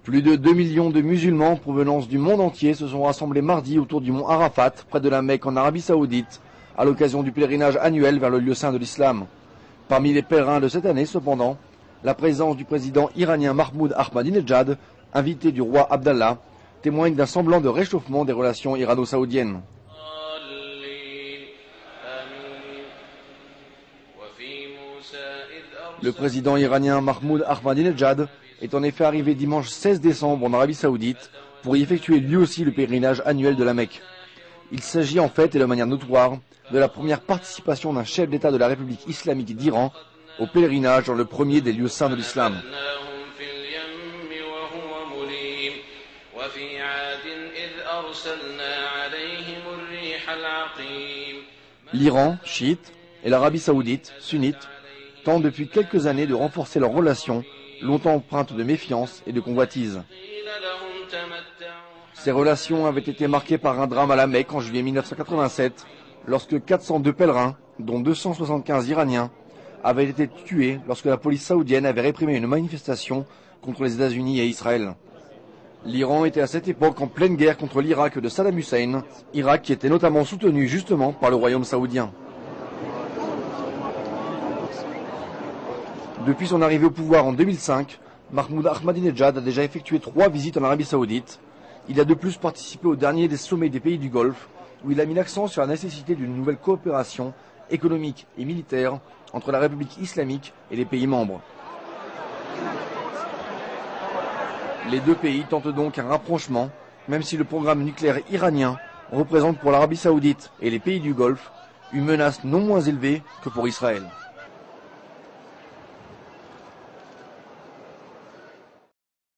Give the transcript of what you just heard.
Plus de 2 millions de musulmans en provenance du monde entier se sont rassemblés mardi autour du mont Arafat, près de la Mecque en Arabie Saoudite, à l'occasion du pèlerinage annuel vers le lieu saint de l'islam. Parmi les pèlerins de cette année, cependant, la présence du président iranien Mahmoud Ahmadinejad, invité du roi Abdallah, témoigne d'un semblant de réchauffement des relations irano-saoudiennes. Le président iranien Mahmoud Ahmadinejad est en effet arrivé dimanche 16 décembre en Arabie Saoudite pour y effectuer lui aussi le pèlerinage annuel de la Mecque. Il s'agit en fait, et de manière notoire, de la première participation d'un chef d'État de la République islamique d'Iran au pèlerinage dans le premier des lieux saints de l'islam. L'Iran, chiite, et l'Arabie Saoudite, sunnite, tentent depuis quelques années de renforcer leurs relations, longtemps empreintes de méfiance et de convoitise. Ces relations avaient été marquées par un drame à la Mecque en juillet 1987, lorsque 402 pèlerins, dont 275 Iraniens, avaient été tués lorsque la police saoudienne avait réprimé une manifestation contre les États-Unis et Israël. L'Iran était à cette époque en pleine guerre contre l'Irak de Saddam Hussein, Irak qui était notamment soutenu justement par le royaume saoudien. Depuis son arrivée au pouvoir en 2005, Mahmoud Ahmadinejad a déjà effectué 3 visites en Arabie Saoudite. Il a de plus participé au dernier des sommets des pays du Golfe, où il a mis l'accent sur la nécessité d'une nouvelle coopération économique et militaire entre la République islamique et les pays membres. Les deux pays tentent donc un rapprochement, même si le programme nucléaire iranien représente pour l'Arabie Saoudite et les pays du Golfe une menace non moins élevée que pour Israël.